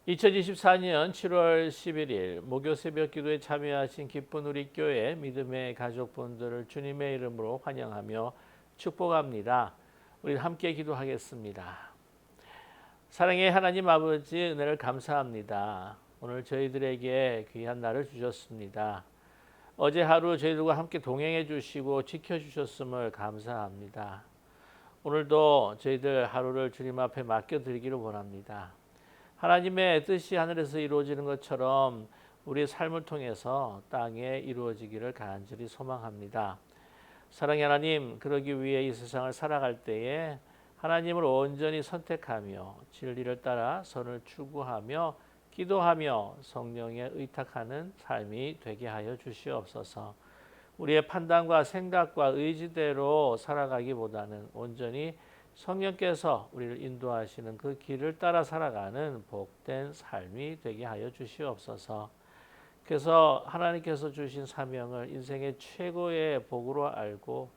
2024년 7월 11일 목요 새벽 기도에 참여하신 기쁜 우리 교회 믿음의 가족분들을 주님의 이름으로 환영하며 축복합니다. 우리 함께 기도하겠습니다. 사랑의 하나님 아버지, 은혜를 감사합니다. 오늘 저희들에게 귀한 날을 주셨습니다. 어제 하루 저희들과 함께 동행해 주시고 지켜주셨음을 감사합니다. 오늘도 저희들 하루를 주님 앞에 맡겨드리기를 원합니다. 하나님의 뜻이 하늘에서 이루어지는 것처럼 우리의 삶을 통해서 땅에 이루어지기를 간절히 소망합니다. 사랑의 하나님, 그러기 위해 이 세상을 살아갈 때에 하나님을 온전히 선택하며 진리를 따라 선을 추구하며 기도하며 성령에 의탁하는 삶이 되게 하여 주시옵소서. 우리의 판단과 생각과 의지대로 살아가기보다는 온전히 성령께서 우리를 인도하시는 그 길을 따라 살아가는 복된 삶이 되게 하여 주시옵소서. 그래서 하나님께서 주신 사명을 인생의 최고의 복으로 알고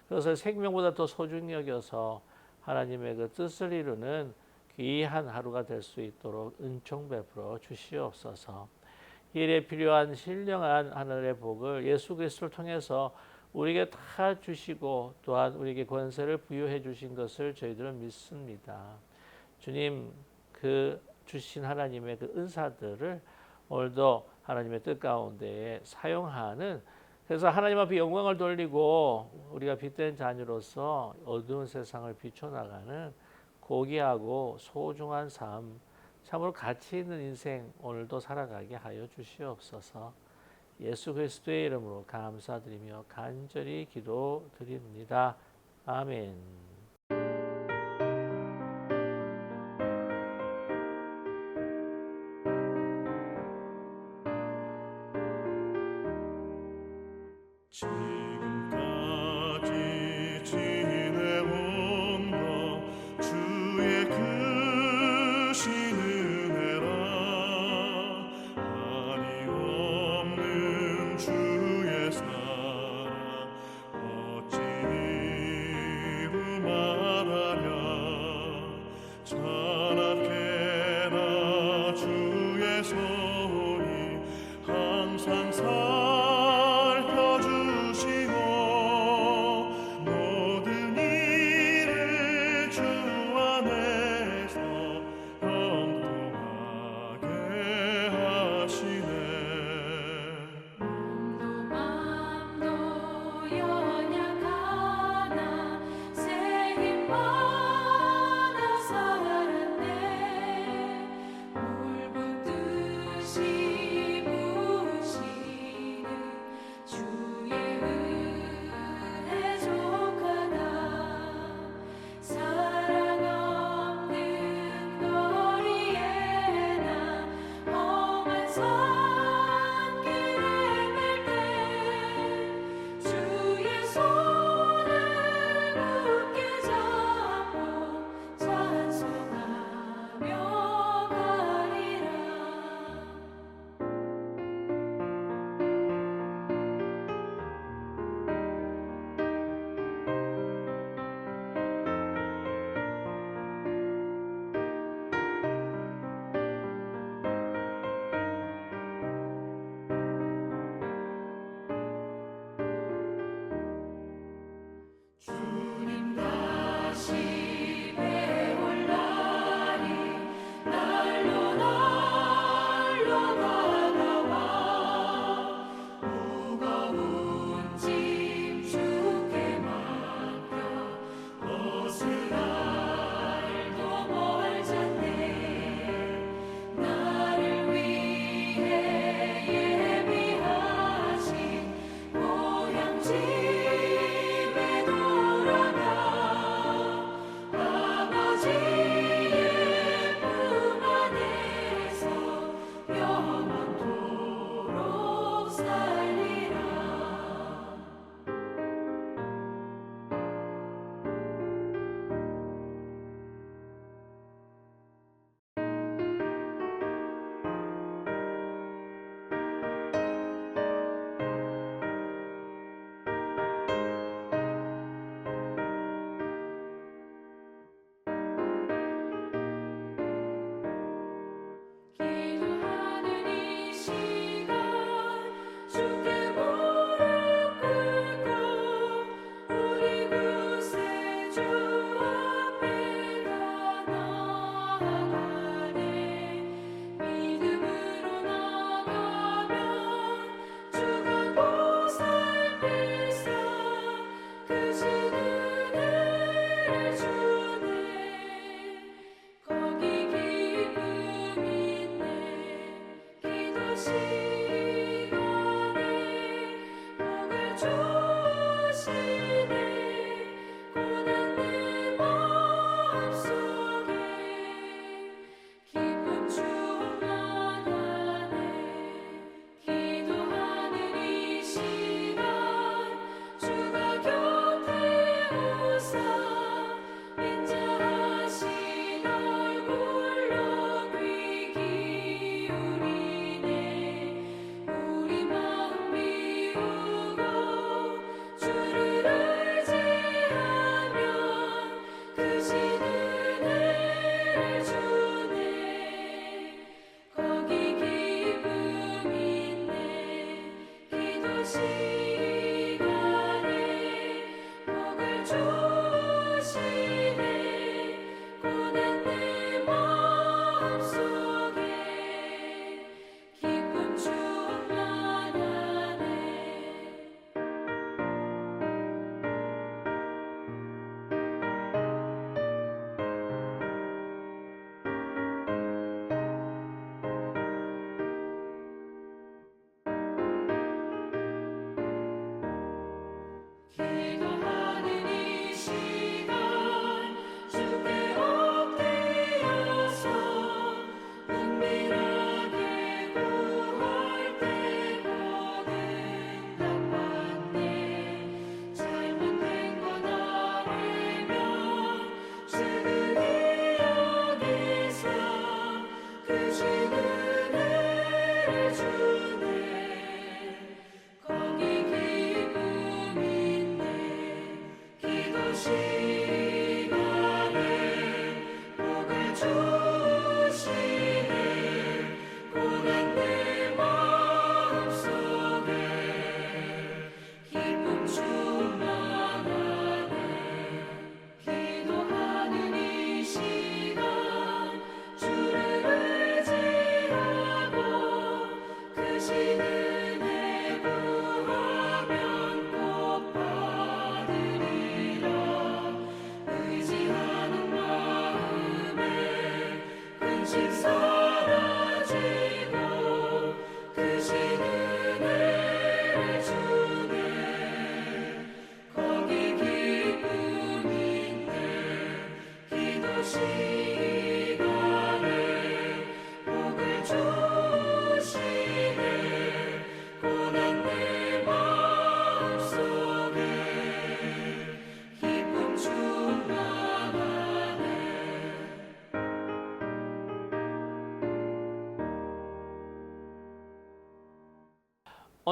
그것을 생명보다 더 소중히 여겨서 하나님의 그 뜻을 이루는 귀한 하루가 될 수 있도록 은총 베풀어 주시옵소서. 이 일에 필요한 신령한 하늘의 복을 예수 그리스도를 통해서 우리에게 다 주시고 또한 우리에게 권세를 부여해 주신 것을 저희들은 믿습니다. 주님, 그 주신 하나님의 그 은사들을 오늘도 하나님의 뜻 가운데 사용하는, 그래서 하나님 앞에 영광을 돌리고 우리가 빛된 자녀로서 어두운 세상을 비춰나가는 고귀하고 소중한 삶, 참으로 가치 있는 인생 오늘도 살아가게 하여 주시옵소서. 예수 그리스도의 이름으로 감사드리며 간절히 기도드립니다. 아멘. 지금까지 지내온 것 주의 크신 은혜라. 한이 없는 주의 사랑 어찌 이루 말하랴. 자나깨나 주의 손이 항상 살펴주시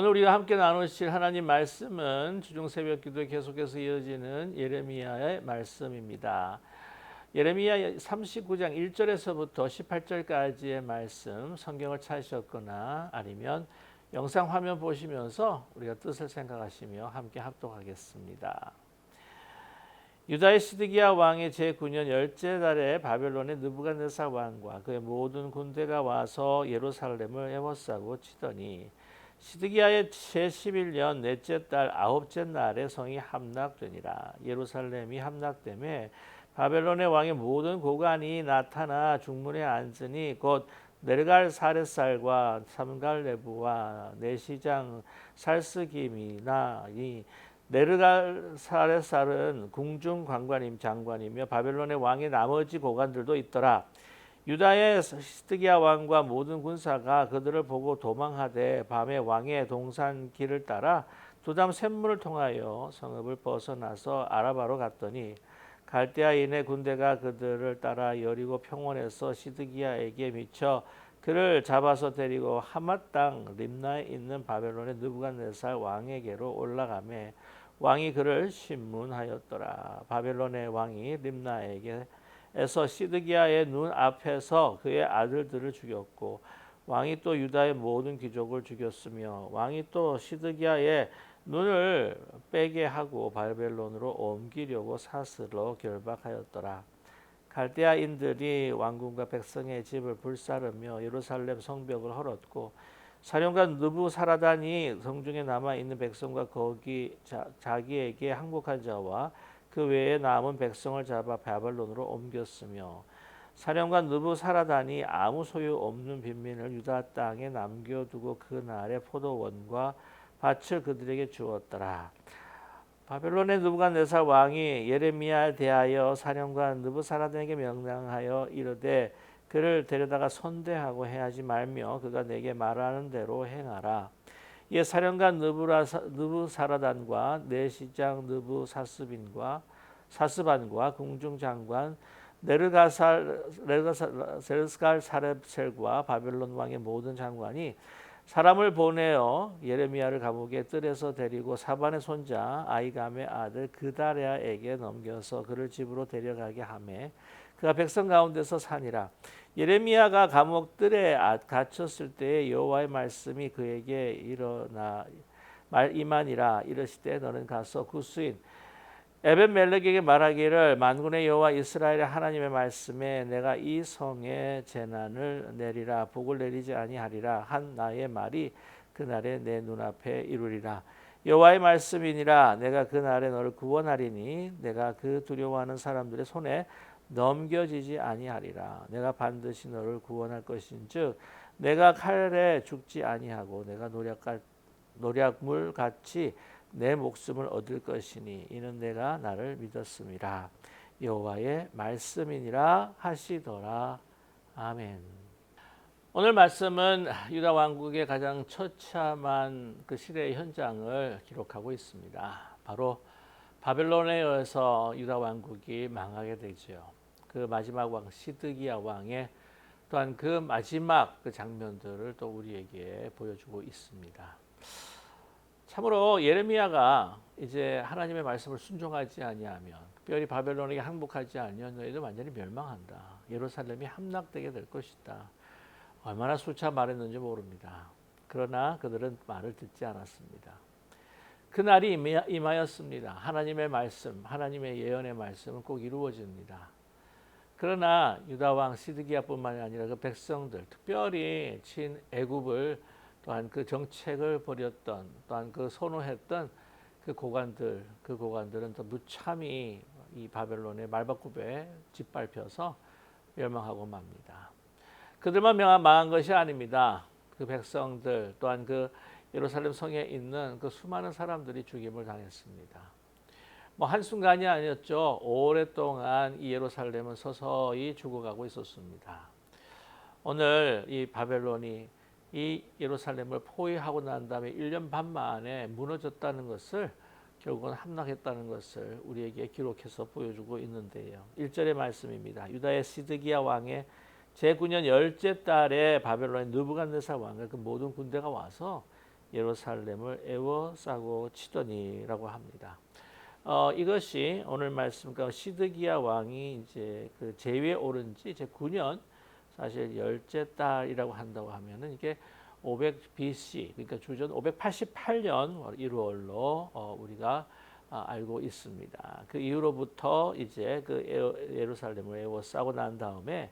오늘 우리가 함께 나누실 하나님 말씀은 주중 새벽 기도에 계속해서 이어지는 예레미야의 말씀입니다. 예레미야 39장 1절에서부터 18절까지의 말씀 성경을 찾으셨거나 아니면 영상 화면 보시면서 우리가 뜻을 생각하시며 함께 합독하겠습니다. 유다의 시드기야 왕의 제9년 열째 달에 바벨론의 느부갓네살 왕과 그의 모든 군대가 와서 예루살렘을 에워싸고 치더니 시드기야의 제11년 넷째 달 아홉째 날에 성이 함락되니라. 예루살렘이 함락되매 바벨론의 왕의 모든 고관이 나타나 중문에 앉으니 곧 네르갈사렛살과 삼갈네부와 내시장 살스김이나 이 네르갈사렛살은 궁중 장관이며 바벨론의 왕의 나머지 고관들도 있더라. 유다의 시드기야 왕과 모든 군사가 그들을 보고 도망하되 밤에 왕의 동산 길을 따라 두담 샘물을 통하여 성읍을 벗어나서 아라바로 갔더니 갈대아인의 군대가 그들을 따라 여리고 평원에서 시드기야에게 미쳐 그를 잡아서 데리고 하맛 땅 림나에 있는 바벨론의 느부갓네살 왕에게로 올라가매 왕이 그를 신문하였더라. 바벨론의 왕이 림나에게에서 시드기야의 눈 앞에서 그의 아들들을 죽였고 왕이 또 유다의 모든 귀족을 죽였으며 왕이 또 시드기야의 눈을 빼게 하고 바벨론으로 옮기려고 사슬로 결박하였더라. 갈대아인들이 왕궁과 백성의 집을 불사르며 예루살렘 성벽을 헐었고 사령관 느부사라단이 성중에 남아 있는 백성과 거기 자기에게 항복한 자와 그 외에 남은 백성을 잡아 바벨론으로 옮겼으며 사령관 느부사라단이 아무 소유 없는 빈민을 유다 땅에 남겨두고 그날의 포도원과 밭을 그들에게 주었더라. 바벨론의 느부갓네살 왕이 예레미야에 대하여 사령관 느부사라단에게 명령하여 이르되 그를 데려다가 선대하고 해하지 말며 그가 내게 말하는 대로 행하라. 이에 사령관 느부사라단과 내시장 사스반과 궁중장관 네르갈사렛셀과 바벨론 왕의 모든 장관이 사람을 보내어 예레미야를 감옥의 뜰에서 데리고 사반의 손자 아이감의 아들 그다랴에게 넘겨서 그를 집으로 데려가게 하매 그가 백성 가운데서 사니라. 예레미야가 감옥 뜰에 갇혔을 때에 여호와의 말씀이 그에게 임하니라. 이르시되 너는 가서 구스인 에벤멜렉에게 말하기를 만군의 여호와 이스라엘의 하나님의 말씀에 내가 이 성에 재난을 내리라 복을 내리지 아니하리라 한 나의 말이 그날에 내 눈앞에 이루리라. 여호와의 말씀이니라. 내가 그날에 너를 구원하리니 내가 그 두려워하는 사람들의 손에 넘겨지지 아니하리라. 내가 반드시 너를 구원할 것인즉 내가 칼에 죽지 아니하고 내가 노략물 같이 내 목숨을 얻을 것이니 이는 내가 나를 믿었음이라. 여호와의 말씀이니라 하시더라. 아멘. 오늘 말씀은 유다 왕국의 가장 처참한 그 시대의 현장을 기록하고 있습니다. 바로 바벨론에 의해서 유다 왕국이 망하게 되죠. 그 마지막 왕 시드기야 왕의 또한 그 마지막 그 장면들을 또 우리에게 보여주고 있습니다. 참으로 예레미야가 이제 하나님의 말씀을 순종하지 아니하면 특별히 바벨론에게 항복하지 않으면 너희들 완전히 멸망한다. 예루살렘이 함락되게 될 것이다. 얼마나 수차 말했는지 모릅니다. 그러나 그들은 말을 듣지 않았습니다. 그날이 임하였습니다. 하나님의 말씀, 하나님의 예언의 말씀은 꼭 이루어집니다. 그러나 유다 왕 시드기야뿐만이 아니라 그 백성들, 특별히 친애굽을 또한 그 정책을 벌였던 또한 그 선호했던 그 고관들은 또 무참히 이 바벨론의 말바굽에 짓밟혀서 멸망하고 맙니다. 그들만 망한 것이 아닙니다. 그 백성들 또한 그 예루살렘 성에 있는 그 수많은 사람들이 죽임을 당했습니다. 뭐 한순간이 아니었죠. 오랫동안 이 예루살렘은 서서히 죽어가고 있었습니다. 오늘 이 바벨론이 이 예루살렘을 포위하고 난 다음에 1년 반 만에 무너졌다는 것을 결국은 함락했다는 것을 우리에게 기록해서 보여주고 있는데요. 1절의 말씀입니다. 유다의 시드기야 왕의 제9년 열째 달에 바벨론의 느부갓네살 왕과 그 모든 군대가 와서 예루살렘을 에워싸고 치더니라고 합니다. 이것이 오늘 말씀 그 시드기야 왕이 이제 그 제위에 오른 지 이제 9년, 사실 열째 달이라고 한다고 하면은 이게 500 BC, 그러니까 주전 588년 1월로 우리가 알고 있습니다. 그 이후로부터 이제 그 예루살렘을 에워싸고 난 다음에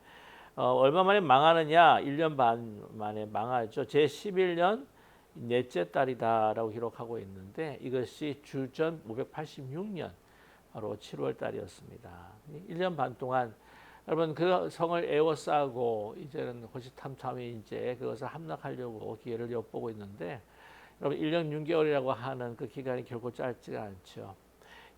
얼마 만에 망하느냐? 1년 반 만에 망하죠. 제 11년 넷째 달이다라고 기록하고 있는데 이것이 주전 586년 바로 7월 달이었습니다. 1년 반 동안 여러분 그 성을 에워싸고 이제는 호시탐탐이 이제 그것을 함락하려고 기회를 엿보고 있는데 여러분 1년 6개월이라고 하는 그 기간이 결코 짧지가 않죠.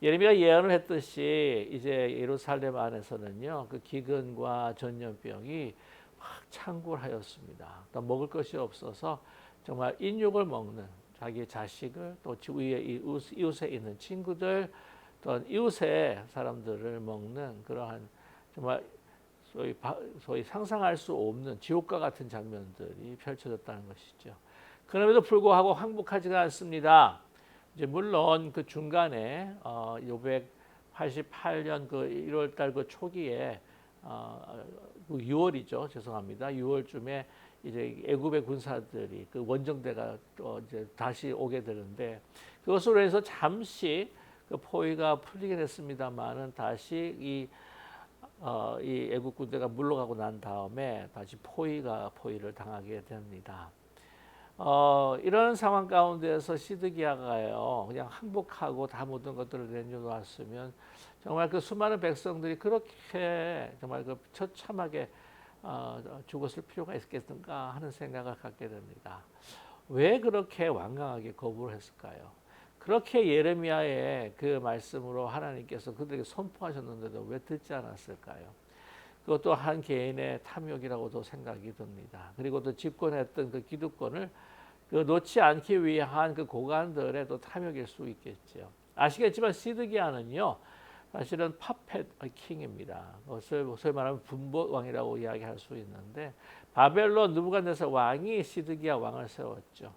예레미야가 예언을 했듯이 이제 예루살렘 안에서는요 그 기근과 전염병이 확 창궐하였습니다. 또 먹을 것이 없어서 정말 인육을 먹는 자기 자식을 또 위에 이웃에 있는 친구들 또 이웃의 사람들을 먹는 그러한 정말 소위 상상할 수 없는 지옥과 같은 장면들이 펼쳐졌다는 것이죠. 그럼에도 불구하고 항복하지가 않습니다. 이제 물론 그 중간에 588년 그 1월 달 그 초기에 6월이죠. 죄송합니다. 6월쯤에 이제 애굽의 군사들이 그 원정대가 이제 다시 오게 되는데 그것으로 해서 잠시 그 포위가 풀리게 됐습니다만은 다시 이 애국 군대가 물러가고 난 다음에 다시 포위를 당하게 됩니다. 이런 상황 가운데서 시드기야가요 그냥 항복하고 다 모든 것들을 내려놓았으면 정말 그 수많은 백성들이 그렇게 정말 그 처참하게 죽었을 필요가 있겠는가 하는 생각을 갖게 됩니다. 왜 그렇게 완강하게 거부를 했을까요? 그렇게 예레미야의 그 말씀으로 하나님께서 그들에게 선포하셨는데도 왜 듣지 않았을까요? 그것도 한 개인의 탐욕이라고도 생각이 듭니다. 그리고 또 집권했던 그 기득권을 그 놓지 않기 위한 그 고관들의 또 탐욕일 수 있겠죠. 아시겠지만 시드기야는요, 사실은 파펫 킹입니다. 소위 말하면 분보 왕이라고 이야기할 수 있는데 바벨론 느부갓네살 왕이 시드기야 왕을 세웠죠.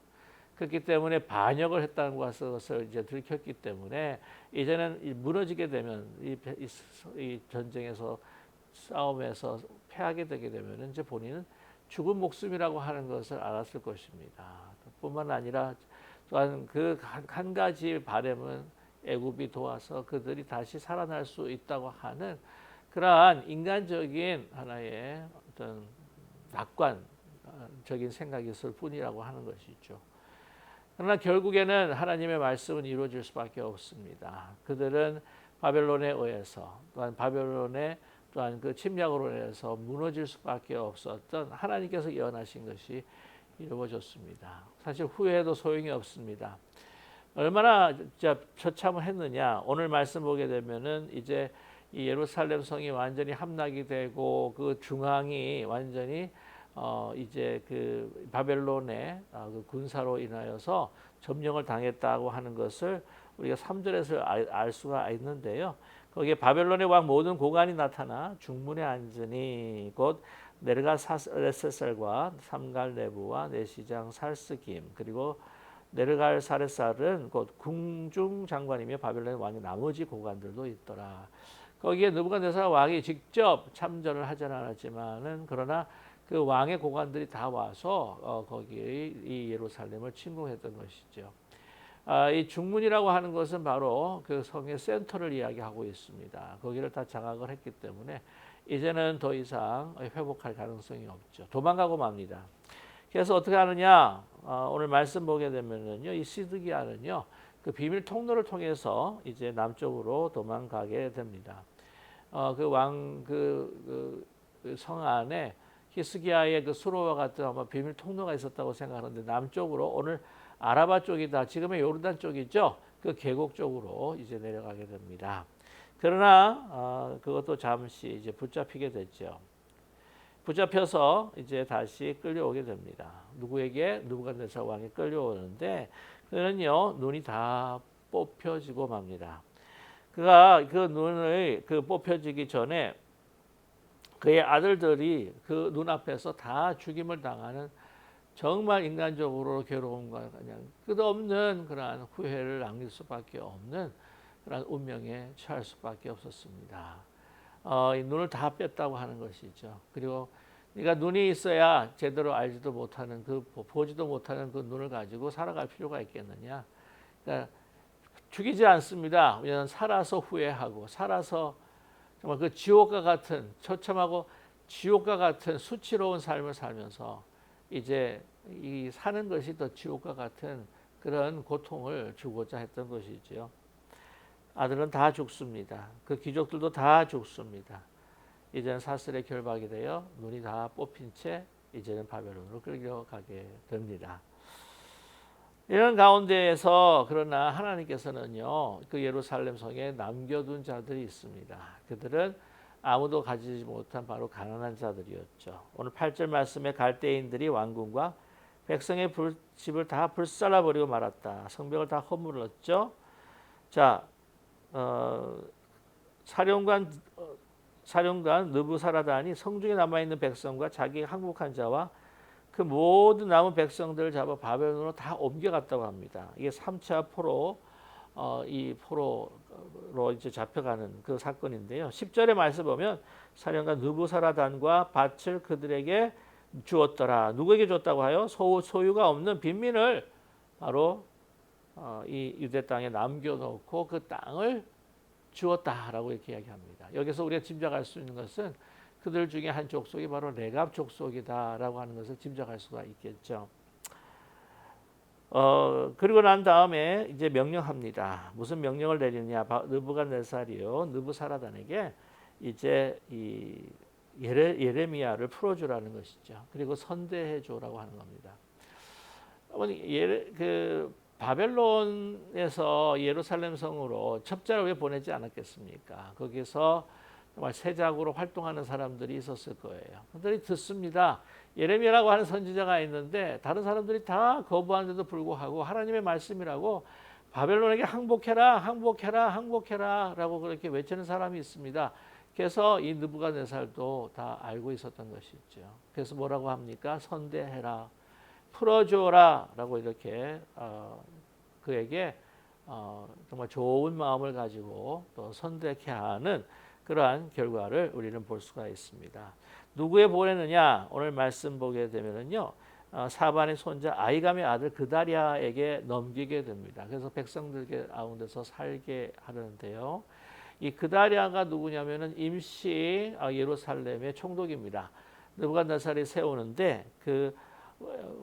그렇기 때문에 반역을 했다는 것을 이제 들켰기 때문에 이제는 무너지게 되면 이 전쟁에서 싸움에서 패하게 되게 되면 이제 본인은 죽은 목숨이라고 하는 것을 알았을 것입니다. 뿐만 아니라 또한 그 한 가지 바람은 애굽이 도와서 그들이 다시 살아날 수 있다고 하는 그러한 인간적인 하나의 어떤 낙관적인 생각이 있을 뿐이라고 하는 것이죠. 그러나 결국에는 하나님의 말씀은 이루어질 수밖에 없습니다. 그들은 바벨론에 의해서 또한 바벨론의 또한 그 침략으로 인해서 무너질 수밖에 없었던 하나님께서 예언하신 것이 이루어졌습니다. 사실 후회해도 소용이 없습니다. 얼마나 진짜 처참을 했느냐. 오늘 말씀 보게 되면은 이제 이 예루살렘 성이 완전히 함락이 되고 그 중앙이 완전히 이제 그 바벨론의 그 군사로 인하여서 점령을 당했다고 하는 것을 우리가 3절에서 알 수가 있는데요. 거기에 바벨론의 왕 모든 고관이 나타나 중문에 앉으니 곧 네르갈사레살과 삼갈네부와 내시장 살스김 그리고 네르갈사레살은 곧 궁중 장관이며 바벨론의 왕의 나머지 고관들도 있더라. 거기에 느부갓네살 왕이 직접 참전을 하지 않았지만은 그러나 그 왕의 고관들이 다 와서 거기에 이 예루살렘을 침공했던 것이죠. 이 중문이라고 하는 것은 바로 그 성의 센터를 이야기하고 있습니다. 거기를 다 장악을 했기 때문에 이제는 더 이상 회복할 가능성이 없죠. 도망가고 맙니다. 그래서 어떻게 하느냐? 오늘 말씀 보게 되면은요, 이 시드기야는요, 그 비밀 통로를 통해서 이제 남쪽으로 도망가게 됩니다. 그 성 안에 히스기야의 그 수로와 같은 아마 비밀 통로가 있었다고 생각하는데 남쪽으로 오늘 아라바 쪽이다. 지금의 요르단 쪽이죠. 그 계곡 쪽으로 이제 내려가게 됩니다. 그러나 그것도 잠시 이제 붙잡히게 됐죠. 붙잡혀서 이제 다시 끌려오게 됩니다. 누구에게? 느부갓네살 왕이 끌려오는데 그는요 눈이 다 뽑혀지고 맙니다. 그가 그 눈을 그 뽑혀지기 전에 그의 아들들이 그 눈앞에서 다 죽임을 당하는 정말 인간적으로 괴로움과 그냥 끝없는 그러한 후회를 남길 수밖에 없는 그런 운명에 처할 수밖에 없었습니다. 이 눈을 다 뺐다고 하는 것이죠. 그리고 네가 눈이 있어야 제대로 알지도 못하는 보지도 못하는 그 눈을 가지고 살아갈 필요가 있겠느냐? 그러니까 죽이지 않습니다. 왜냐하면 살아서 후회하고 살아서 정말 그 지옥과 같은 처참하고 지옥과 같은 수치로운 삶을 살면서 이제 이 사는 것이 더 지옥과 같은 그런 고통을 주고자 했던 것이지요. 아들은 다 죽습니다. 그 귀족들도 다 죽습니다. 이제는 사슬에 결박이 되어 눈이 다 뽑힌 채 이제는 바벨론으로 끌려가게 됩니다. 이런 가운데에서 그러나 하나님께서는요, 그 예루살렘 성에 남겨둔 자들이 있습니다. 그들은 아무도 가지지 못한 바로 가난한 자들이었죠. 오늘 8절 말씀에 갈대인들이 왕궁과 백성의 집을 다 불살라 버리고 말았다. 성벽을 다 허물었죠. 자, 사령관 느부사라단이 성중에 남아 있는 백성과 자기 항복한 자와 그 모든 남은 백성들을 잡아 바벨론으로 다 옮겨갔다고 합니다. 이게 3차 포로 이 포로로 이제 잡혀가는 그 사건인데요. 10절의 말씀 보면 사령관 느부사라단과 밭을 그들에게 주었더라. 누구에게 줬다고 하여? 소유가 없는 빈민을 바로 이 유대 땅에 남겨놓고 그 땅을 주었다라고 이렇게 이야기합니다. 여기서 우리가 짐작할 수 있는 것은 그들 중에 한 족속이 바로 레갑 족속이다라고 하는 것을 짐작할 수가 있겠죠. 그리고 난 다음에 이제 명령합니다. 무슨 명령을 내리느냐? 느부갓네살이요, 느부사라단에게 이제 이 예레미야를 풀어주라는 것이죠. 그리고 선대해줘라고 하는 겁니다. 그 바벨론에서 예루살렘 성으로 첩자를 왜 보내지 않았겠습니까? 거기서 정말 세작으로 활동하는 사람들이 있었을 거예요. 그들이 듣습니다. 예레미야라고 하는 선지자가 있는데 다른 사람들이 다 거부하는데도 불구하고 하나님의 말씀이라고 바벨론에게 항복해라, 항복해라, 항복해라 라고 그렇게 외치는 사람이 있습니다. 그래서 이 느부갓네살도 다 알고 있었던 것이죠. 그래서 뭐라고 합니까? 선대해라, 풀어줘라 라고 이렇게 그에게 정말 좋은 마음을 가지고 또 선택해 하는 그러한 결과를 우리는 볼 수가 있습니다. 누구에 보내느냐? 오늘 말씀 보게 되면은요, 사반의 손자 아이감의 아들 그다리아에게 넘기게 됩니다. 그래서 백성들 가운데서 살게 하려는데요. 이 그다리아가 누구냐면은 임시 예루살렘의 총독입니다. 느부갓네살이 세우는데 그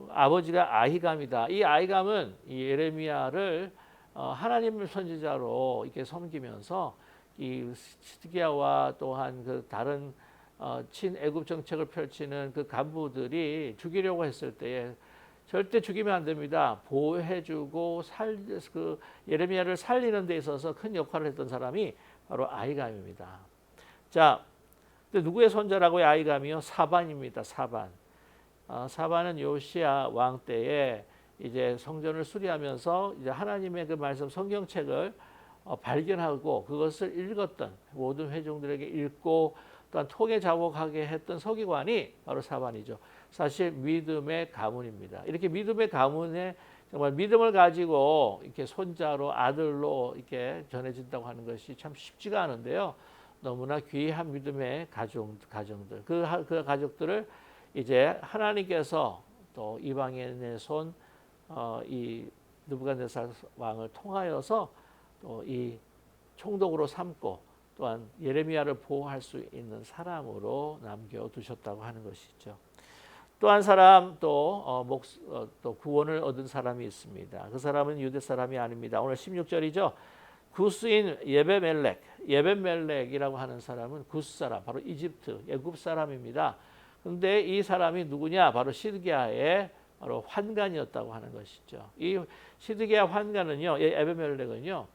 아버지가 아히감이다. 이 아히감은 이 예레미야를 하나님의 선지자로 이렇게 섬기면서 이 시드기야와 또한 그 다른 친애굽 정책을 펼치는 그 간부들이 죽이려고 했을 때에 절대 죽이면 안 됩니다. 보호해주고 그 예레미야를 살리는 데 있어서 큰 역할을 했던 사람이 바로 아히감입니다. 자, 근데 누구의 손자라고요? 아히감이요? 사반입니다. 사반. 사반은 요시야 왕 때에 이제 성전을 수리하면서 이제 하나님의 그 말씀 성경책을 발견하고 그것을 읽었던 모든 회중들에게 읽고 또한 통해 자복하게 했던 서기관이 바로 사반이죠. 사실 믿음의 가문입니다. 이렇게 믿음의 가문에 정말 믿음을 가지고 이렇게 손자로 아들로 이렇게 전해진다고 하는 것이 참 쉽지가 않은데요. 너무나 귀한 믿음의 가정들 그 가족들을 이제 하나님께서 또 이방인의 손 이 느부갓네살 왕을 통하여서 또 이 총독으로 삼고 또한 예레미야를 보호할 수 있는 사람으로 남겨두셨다고 하는 것이죠. 또 한 사람 또 구원을 얻은 사람이 있습니다. 그 사람은 유대 사람이 아닙니다. 오늘 16절이죠. 구스인 예벤멜렉이라고 하는 사람은 구스 사람, 바로 이집트, 애굽 사람입니다. 그런데 이 사람이 누구냐? 바로 시드기야의 바로 환관이었다고 하는 것이죠. 이 시드기야 환관은요, 에베멜렉은요,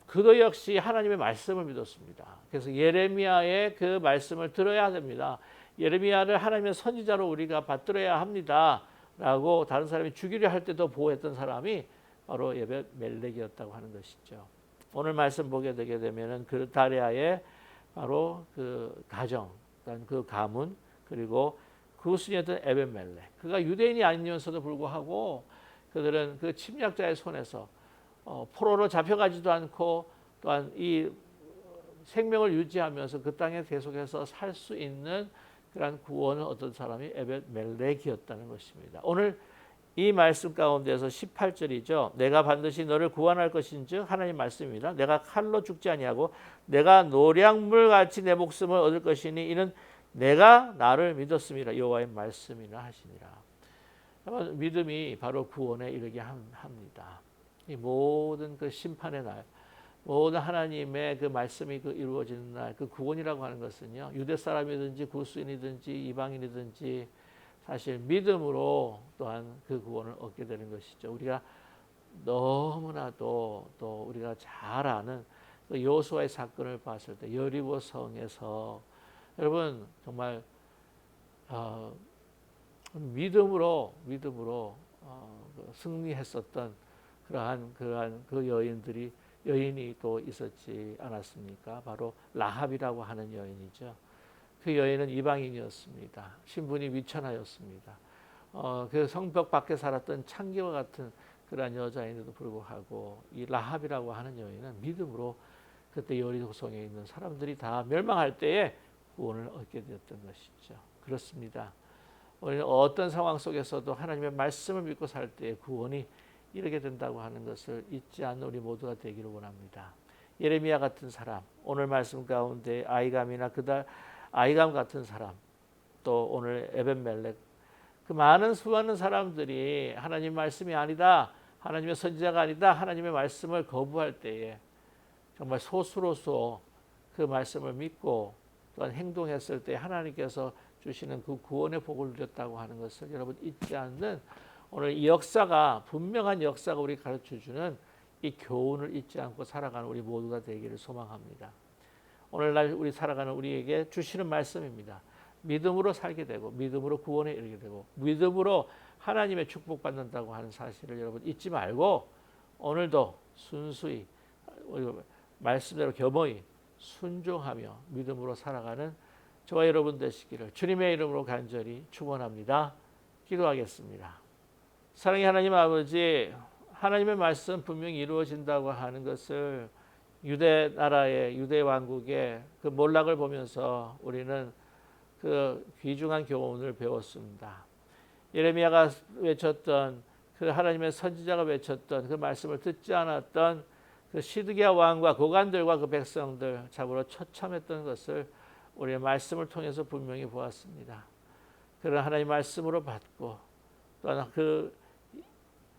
그도 역시 하나님의 말씀을 믿었습니다. 그래서 예레미야의 그 말씀을 들어야 됩니다. 예레미야를 하나님의 선지자로 우리가 받들어야 합니다라고 다른 사람이 죽이려 할 때도 보호했던 사람이 바로 에베멜렉이었다고 하는 것이죠. 오늘 말씀 보게 되게 되면은 그 다리아의 바로 그 가정, 그 가문, 그리고 구스인이었던 에벤멜렉. 그가 유대인이 아니면서도 불구하고 그들은 그 침략자의 손에서 포로로 잡혀가지도 않고 또한 이 생명을 유지하면서 그 땅에 계속해서 살 수 있는 그러한 구원을 얻은 사람이 에벤멜렉이었다는 것입니다. 오늘 이 말씀 가운데서 18절이죠. 내가 반드시 너를 구원할 것인즉 하나님 말씀입니다. 내가 칼로 죽지 아니하고 내가 노량물같이 내 목숨을 얻을 것이니 이는 내가 나를 믿었음이라 여호와의 말씀이라 하시니라. 믿음이 바로 구원에 이르게 합니다. 이 모든 그 심판의 날, 모든 하나님의 그 말씀이 그 이루어지는 날, 그 구원이라고 하는 것은요, 유대 사람이든지 구스인이든지 이방인이든지 사실 믿음으로 또한 그 구원을 얻게 되는 것이죠. 우리가 너무나도 또 우리가 잘 아는 그 여호수아의 사건을 봤을 때 여리고 성에서 여러분 정말 믿음으로 승리했었던 그러한 그 여인이 또 있었지 않았습니까? 바로 라합이라고 하는 여인이죠. 그 여인은 이방인이었습니다. 신분이 미천하였습니다. 그 성벽 밖에 살았던 창기와 같은 그러한 여자인데도 불구하고 이 라합이라고 하는 여인은 믿음으로 그때 여리고성에 있는 사람들이 다 멸망할 때에 구원을 얻게 되었던 것이죠. 그렇습니다. 우리는 어떤 상황 속에서도 하나님의 말씀을 믿고 살 때에 구원이 이르게 된다고 하는 것을 잊지 않는 우리 모두가 되기를 원합니다. 예레미야 같은 사람, 오늘 말씀 가운데 아이감 같은 사람, 또 오늘 에벤멜렉, 그 많은 수많은 사람들이 하나님 말씀이 아니다, 하나님의 선지자가 아니다, 하나님의 말씀을 거부할 때에 정말 소수로서 그 말씀을 믿고 또한 행동했을 때 하나님께서 주시는 그 구원의 복을 누렸다고 하는 것을 여러분 잊지 않는 오늘 이 역사가, 분명한 역사가 우리 가르쳐주는 이 교훈을 잊지 않고 살아가는 우리 모두가 되기를 소망합니다. 오늘날 우리 살아가는 우리에게 주시는 말씀입니다. 믿음으로 살게 되고 믿음으로 구원에 이르게 되고 믿음으로 하나님의 축복받는다고 하는 사실을 여러분 잊지 말고 오늘도 순수히 말씀대로 겸허히 순종하며 믿음으로 살아가는 저와 여러분 되시기를 주님의 이름으로 간절히 축원합니다. 기도하겠습니다. 사랑의 하나님 아버지, 하나님의 말씀 분명히 이루어진다고 하는 것을 유대 나라의 유대 왕국의 그 몰락을 보면서 우리는 그 귀중한 교훈을 배웠습니다. 예레미야가 외쳤던 그 하나님의 선지자가 외쳤던 그 말씀을 듣지 않았던 그 시드기야 왕과 고관들과 그 백성들 잡으러 처참했던 것을 우리의 말씀을 통해서 분명히 보았습니다. 그런 하나님의 말씀으로 받고 또한 그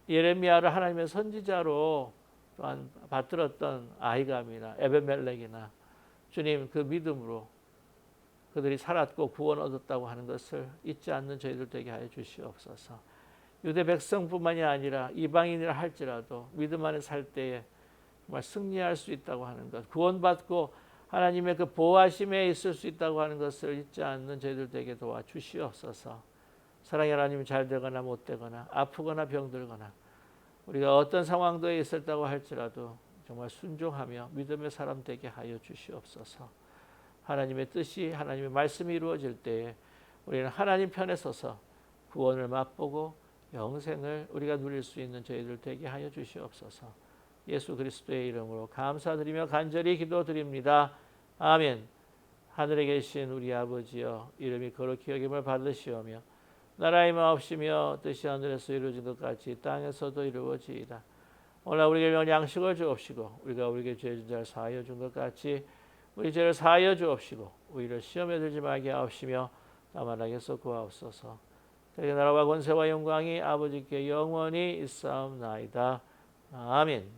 예레미야를 하나님의 선지자로 또한 받들었던 아이감이나 에벤멜렉이나 주님 그 믿음으로 그들이 살았고 구원 얻었다고 하는 것을 잊지 않는 저희들 되게 하여 주시옵소서. 유대 백성뿐만이 아니라 이방인이라 할지라도 믿음 안에 살 때에 정말 승리할 수 있다고 하는 것, 구원받고 하나님의 그 보호하심에 있을 수 있다고 하는 것을 잊지 않는 저희들 되게 도와주시옵소서. 사랑의 하나님 잘 되거나 못 되거나 아프거나 병들거나 우리가 어떤 상황도에 있었다고 할지라도 정말 순종하며 믿음의 사람 되게 하여 주시옵소서. 하나님의 뜻이 하나님의 말씀이 이루어질 때에 우리는 하나님 편에 서서 구원을 맛보고 영생을 우리가 누릴 수 있는 저희들 되게 하여 주시옵소서. 예수 그리스도의 이름으로 감사드리며 간절히 기도드립니다. 아멘. 하늘에 계신 우리 아버지여, 이름이 거룩히 여김을 받으시오며 나라의 마옵시며 뜻이 하늘에서 이루어진 것 같이 땅에서도 이루어지이다. 오늘 우리에게 명 양식을 주옵시고 우리가 우리에게 죄 진 자를 사하여 준 것 같이 우리 죄를 사하여 주옵시고 우리를 시험에 들지 말게 하옵시며 다만 악에서 구하옵소서. 그의 나라와 권세와 영광이 아버지께 영원히 있사옵나이다. 아멘.